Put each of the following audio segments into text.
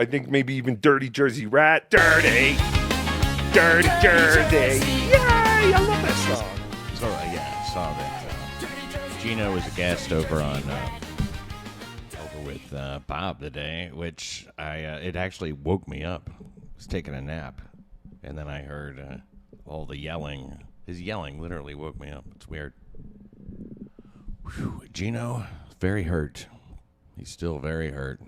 I think maybe even Dirty Jersey Rat. Dirty Jersey. Yay! I love that song. So, yeah, I saw that. Gino was a guest over with Bob today, which it actually woke me up. I was taking a nap, and then I heard all the yelling. His yelling literally woke me up. It's weird. Whew. Gino, very hurt. He's still very hurt.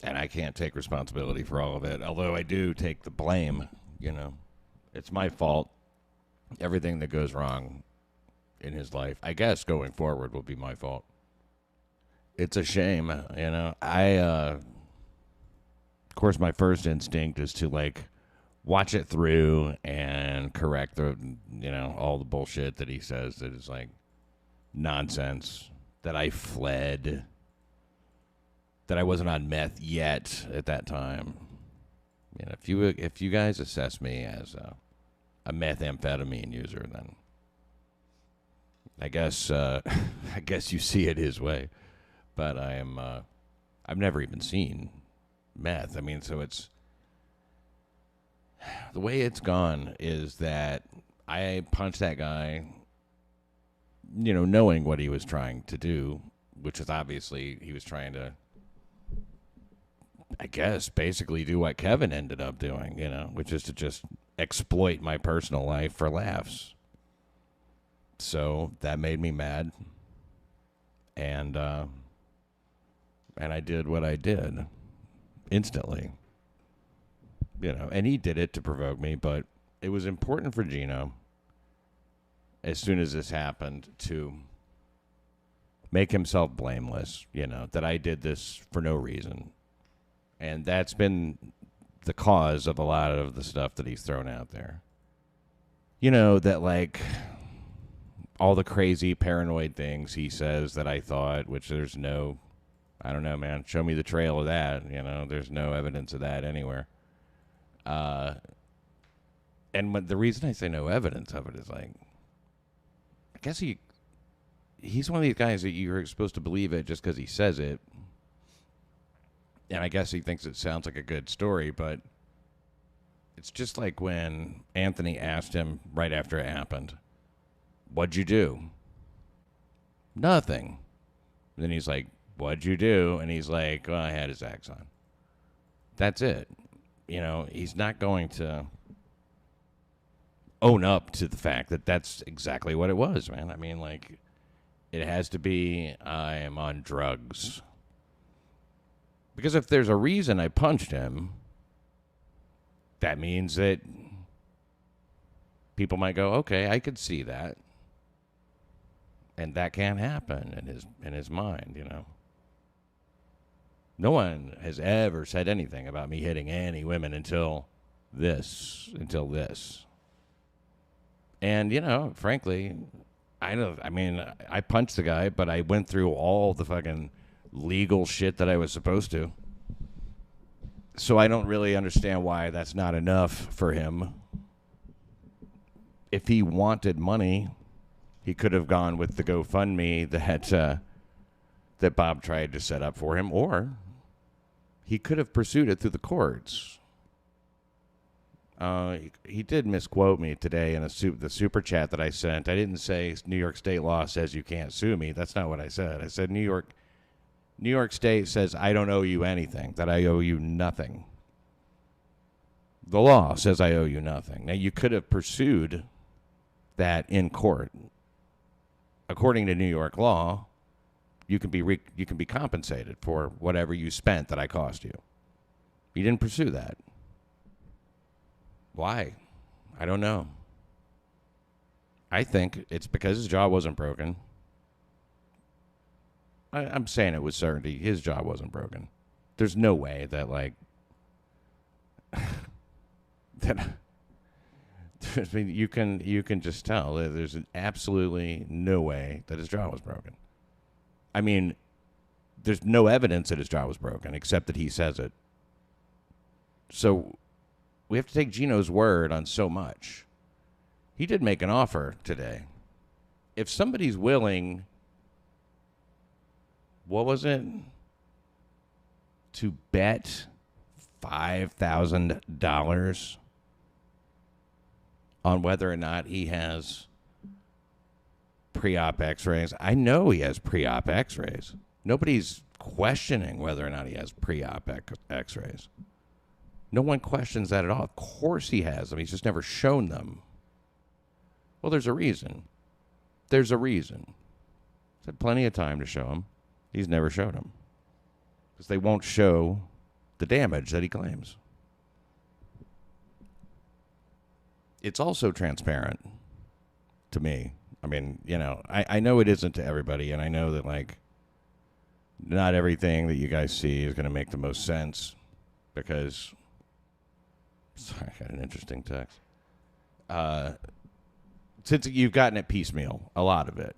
And I can't take responsibility for all of it, although I do take the blame, you know. It's my fault. Everything that goes wrong in his life, I guess going forward, will be my fault. It's a shame, you know. Of course, my first instinct is to, like, watch it through and correct all the bullshit that he says that is, like, nonsense, that I fled, that I wasn't on meth yet at that time. You know, if you guys assess me as a methamphetamine user, then I guess you see it his way. But I've never even seen meth. I mean, so it's the way it's gone is that I punched that guy, you know, knowing what he was trying to do, which is obviously he was trying to, I guess, basically do what Kevin ended up doing, you know, which is to just exploit my personal life for laughs. So that made me mad. And I did what I did instantly, you know, and he did it to provoke me, but it was important for Gino, as soon as this happened, to make himself blameless, you know, that I did this for no reason. And that's been the cause of a lot of the stuff that he's thrown out there. You know, that, like, all the crazy paranoid things he says that I thought, which there's no, I don't know, man, show me the trail of that. You know, there's no evidence of that anywhere. And the reason I say no evidence of it is, like, I guess he's one of these guys that you're supposed to believe it just because he says it. And I guess he thinks it sounds like a good story, but it's just like when Anthony asked him right after it happened, "What'd you do?" "Nothing." And then he's like, "What'd you do?" And he's like, "Well, I had his axe on." That's it. You know, he's not going to own up to the fact that that's exactly what it was, man. I mean, like, it has to be, I am on drugs. Because if there's a reason I punched him, that means that people might go, okay, I could see that. And that can't happen in his mind, you know. No one has ever said anything about me hitting any women until this. And, you know, frankly, I punched the guy, but I went through all the fucking legal shit that I was supposed to. So I don't really understand why that's not enough for him. If he wanted money, he could have gone with the GoFundMe that Bob tried to set up for him, or he could have pursued it through the courts. He did misquote me today in the super chat that I sent. I didn't say New York state law says you can't sue me. That's not what I said. I said New York State says I don't owe you anything, that I owe you nothing. The law says I owe you nothing. Now, you could have pursued that in court. According to New York law, you can be compensated for whatever you spent that I cost you. You didn't pursue that. Why? I don't know. I think it's because his jaw wasn't broken. I'm saying it with certainty. His jaw wasn't broken. There's no way that, like, that. I mean, you can just tell that there's absolutely no way that his jaw was broken. I mean, there's no evidence that his jaw was broken except that he says it. So we have to take Gino's word on so much. He did make an offer today. If somebody's willing, what was it? to bet $5,000 on whether or not he has pre-op x-rays. I know he has pre-op x-rays. Nobody's questioning whether or not he has pre-op x-rays. No one questions that at all. Of course he has them. He's just never shown them. Well, there's a reason. There's a reason. He's had plenty of time to show them. He's never showed them. Because they won't show the damage that he claims. It's also transparent to me. I mean, you know, I know it isn't to everybody, and I know that, like, not everything that you guys see is going to make the most sense because... Sorry, I got an interesting text. Since you've gotten it piecemeal, a lot of it,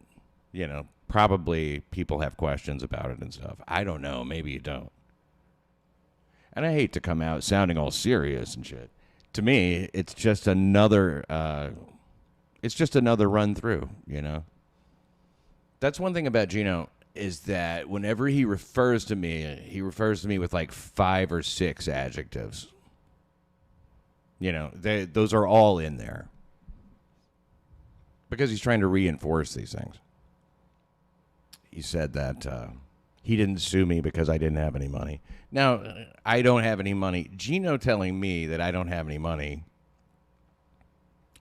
you know, probably people have questions about it and stuff. I don't know. Maybe you don't. And I hate to come out sounding all serious and shit. To me, it's just another run through, you know. That's one thing about Gino is that whenever he refers to me with like 5 or 6 adjectives. You know, those are all in there. Because he's trying to reinforce these things. He said that he didn't sue me because I didn't have any money. Now, I don't have any money. Gino telling me that I don't have any money,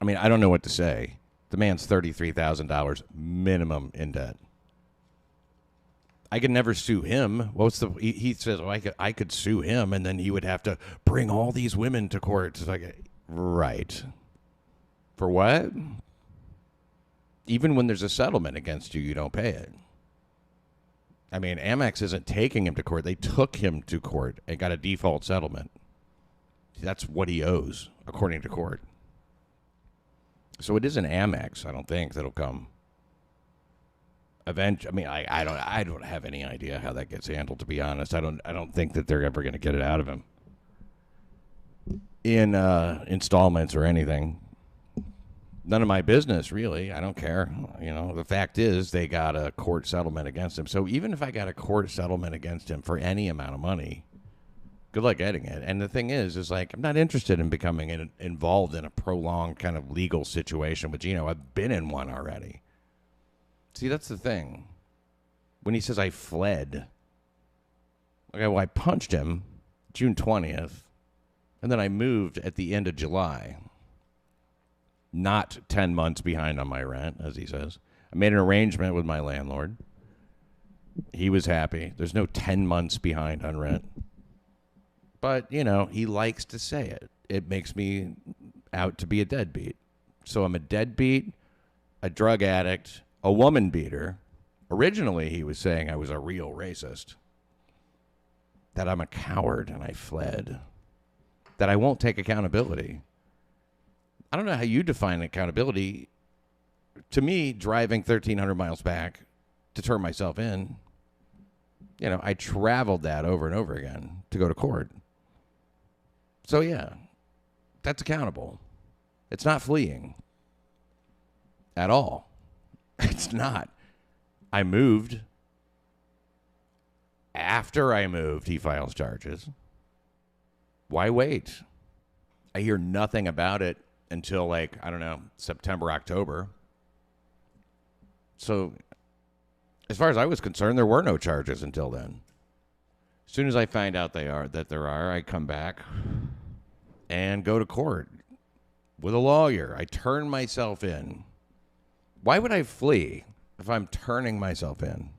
I mean, I don't know what to say. The man's $33,000 minimum in debt. I could never sue him. He says, well, I could sue him, and then he would have to bring all these women to court. It's like, right. For what? Even when there's a settlement against you, you don't pay it. I mean, Amex isn't taking him to court. They took him to court and got a default settlement. That's what he owes, according to court. So it isn't Amex, I don't think, that'll come. I mean, I don't have any idea how that gets handled, to be honest. I don't think that they're ever going to get it out of him in installments or anything. None of my business, really. I don't care. You know, the fact is they got a court settlement against him. So even if I got a court settlement against him for any amount of money, good luck getting it. And the thing is like, I'm not interested in becoming involved in a prolonged kind of legal situation with Gino. I've been in one already. See, that's the thing. When he says I fled, okay, well, I punched him June 20th, and then I moved at the end of July. Not 10 months behind on my rent, as he says. I made an arrangement with my landlord. He was happy. There's no 10 months behind on rent. But, you know, he likes to say it. It makes me out to be a deadbeat. So I'm a deadbeat, a drug addict, a woman beater. Originally, he was saying I was a real racist. That I'm a coward and I fled. That I won't take accountability. I don't know how you define accountability. To me, driving 1,300 miles back to turn myself in, you know, I traveled that over and over again to go to court. So, yeah, that's accountable. It's not fleeing at all. It's not. I moved. After I moved, he files charges. Why wait? I hear nothing about it until, like, I don't know, September, October. So, as far as I was concerned, there were no charges until then. As soon as I find out that there are, I come back and go to court with a lawyer. I turn myself in. Why would I flee if I'm turning myself in?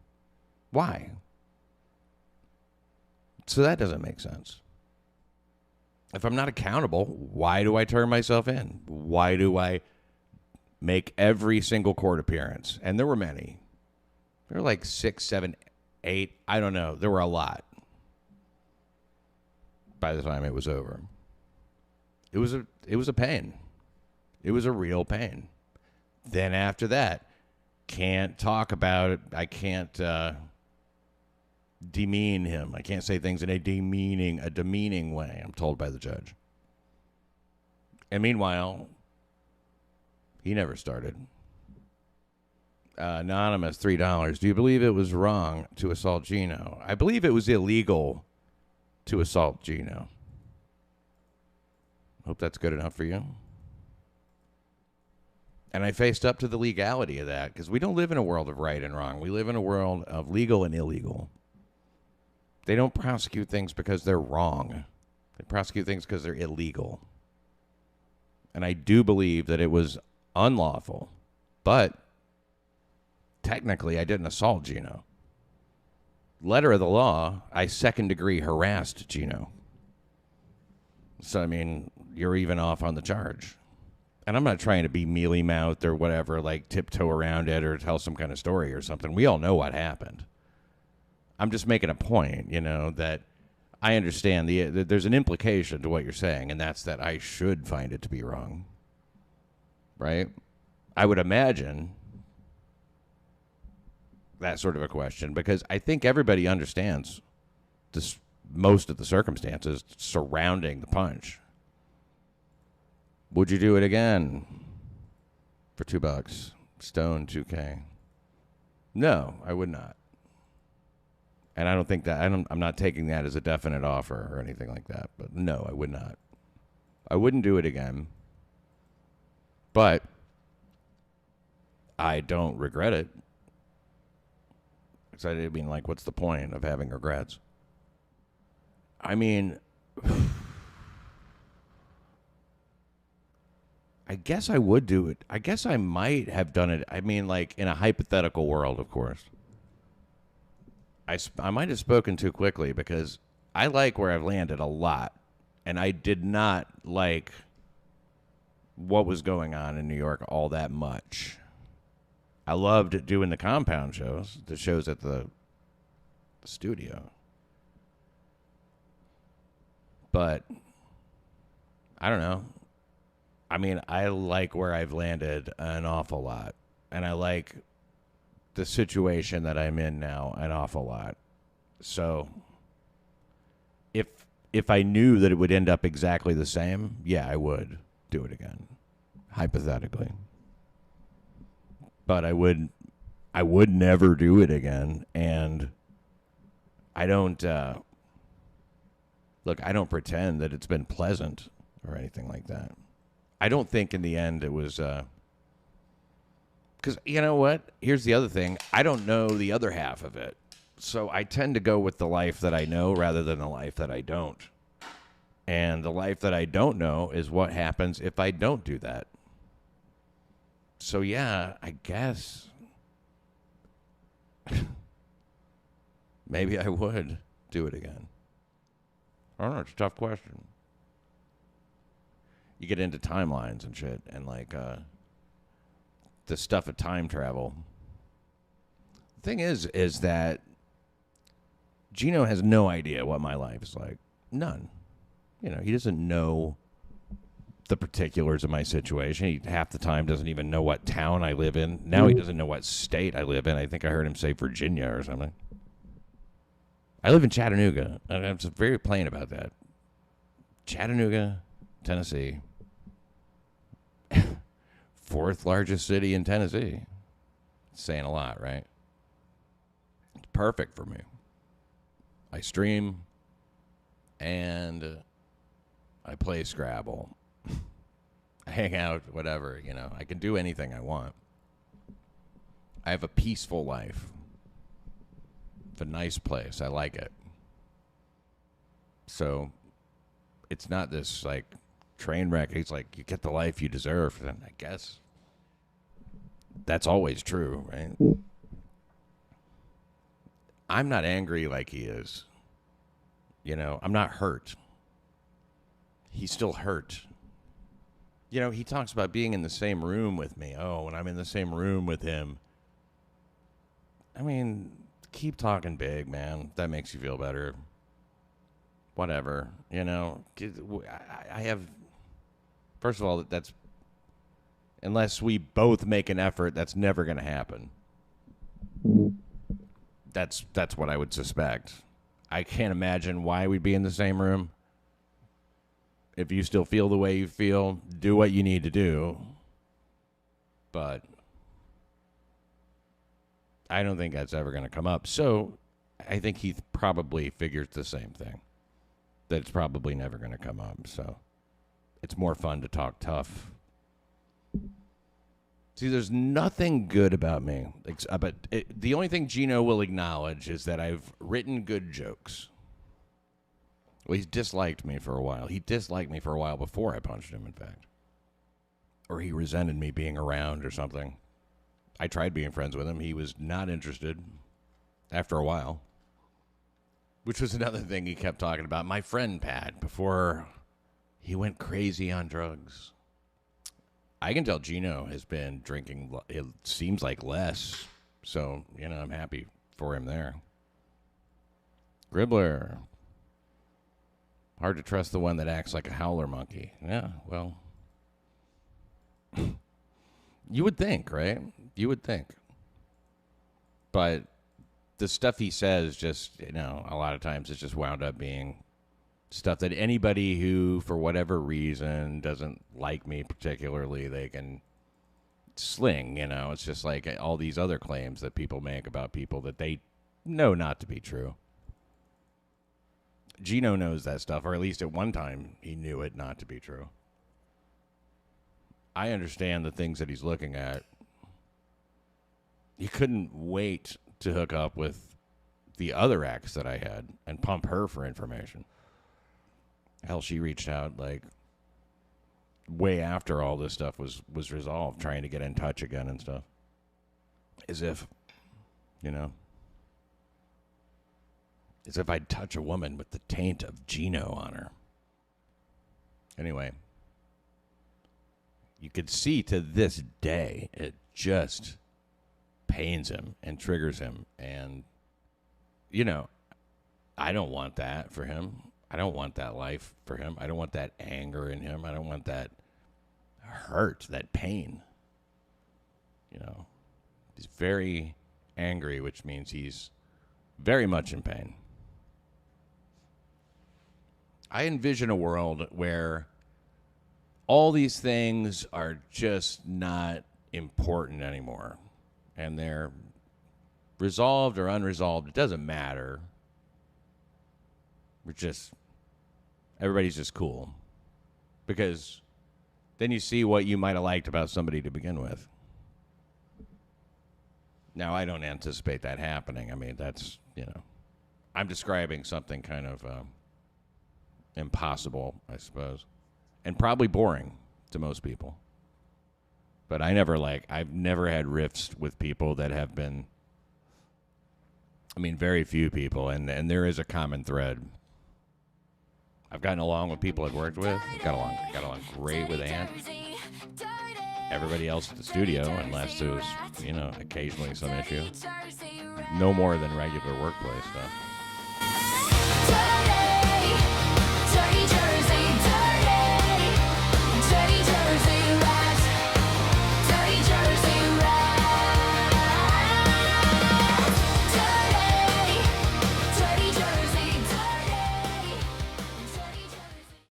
Why? So that doesn't make sense. If I'm not accountable, why do I turn myself in? Why do I make every single court appearance? And there were many. There were like 6, 7, 8. I don't know. There were a lot. By the time it was over, it was a pain. It was a real pain. Then after that, can't talk about it. I can't demean him. I can't say things in a demeaning way, I'm told by the judge. And meanwhile, he never started. Anonymous, $3. Do you believe it was wrong to assault Gino? I believe it was illegal to assault Gino. Hope that's good enough for you. And I faced up to the legality of that, because we don't live in a world of right and wrong. We live in a world of legal and illegal. They don't prosecute things because they're wrong. They prosecute things because they're illegal. And I do believe that it was unlawful. But technically, I didn't assault Gino. Letter of the law, I second-degree harassed Gino. So, I mean, you're even off on the charge. And I'm not trying to be mealy-mouthed or whatever, like tiptoe around it or tell some kind of story or something. We all know what happened. I'm just making a point, you know, that I understand there's an implication to what you're saying, and that's that I should find it to be wrong. Right? I would imagine that sort of a question, because I think everybody understands most of the circumstances surrounding the punch. Would you do it again for $2? Stone $2K. No, I would not. And I don't think that I'm not taking that as a definite offer or anything like that. But no, I would not. I wouldn't do it again. But I don't regret it. Because I mean, like, what's the point of having regrets? I mean, I guess I would do it. I guess I might have done it. I mean, like, in a hypothetical world, of course. I might have spoken too quickly, because I like where I've landed a lot. And I did not like what was going on in New York all that much. I loved doing the compound shows, the shows at the studio. But I don't know. I mean, I like where I've landed an awful lot. And I like the situation that I'm in now an awful lot. So if I knew that it would end up exactly the same, yeah, I would do it again, hypothetically. But I would never do it again. And I don't look, I don't pretend that it's been pleasant or anything like that. I don't think in the end it was because you know what? Here's the other thing. I don't know the other half of it. So I tend to go with the life that I know rather than the life that I don't. And the life that I don't know is what happens if I don't do that. So yeah, I guess maybe I would do it again. I don't know. It's a tough question. You get into timelines and shit, and like the stuff of time travel. The thing is that Gino has no idea what my life is like. None. You know, he doesn't know the particulars of my situation. He half the time doesn't even know what town I live in. Now he doesn't know what state I live in. I think I heard him say Virginia or something. I live in Chattanooga. I'm just very plain about that. Chattanooga, Tennessee. Fourth largest city in Tennessee. It's saying a lot, right? It's perfect for me. I stream and I play Scrabble. I hang out, whatever, you know. I can do anything I want. I have a peaceful life. It's a nice place. I like it. So it's not this like train wreck. He's like, you get the life you deserve. Then I guess that's always true, right? I'm not angry like he is. You know, I'm not hurt. He's still hurt. You know, he talks about being in the same room with me. Oh, when I'm in the same room with him. I mean, keep talking big, man. That makes you feel better. Whatever, you know. I have... First of all, that's... Unless we both make an effort, that's never going to happen. That's what I would suspect. I can't imagine why we'd be in the same room. If you still feel the way you feel, do what you need to do. But I don't think that's ever going to come up. So I think he probably figures the same thing. that it's probably never going to come up. So it's more fun to talk tough. See, there's nothing good about me. But the only thing Gino will acknowledge is that I've written good jokes. Well, he's disliked me for a while. He disliked me for a while before I punched him, in fact. Or he resented me being around or something. I tried being friends with him. He was not interested after a while. Which was another thing he kept talking about. My friend Pat, before he went crazy on drugs. I can tell Gino has been drinking, it seems like less. So, I'm happy for him there. Gribbler. Hard to trust the one that acts like a howler monkey. Yeah, well. You would think, right? You would think. But the stuff he says just, a lot of times it's just wound up being stuff that anybody who, for whatever reason, doesn't like me particularly, they can sling, It's just like all these other claims that people make about people that they know not to be true. Gino knows that stuff, or at least at one time he knew it not to be true. I understand the things that he's looking at. He couldn't wait to hook up with the other ex that I had and pump her for information. Hell, she reached out way after all this stuff was resolved, trying to get in touch again and stuff. As if, as if I'd touch a woman with the taint of Gino on her. Anyway, you could see to this day, it just pains him and triggers him. And, I don't want that for him. I don't want that life for him. I don't want that anger in him. I don't want that hurt, that pain. He's very angry, which means he's very much in pain. I envision a world where all these things are just not important anymore. And they're resolved or unresolved. It doesn't matter. Everybody's just cool. Because then you see what you might have liked about somebody to begin with. Now, I don't anticipate that happening. I mean, that's, I'm describing something kind of impossible, I suppose. And probably boring to most people. But I've never had rifts with people that have been, very few people. And there is a common thread. I've gotten along with people I've worked with. Got along great with Ant. Everybody else at the studio, unless there was, occasionally some issue. No more than regular workplace stuff.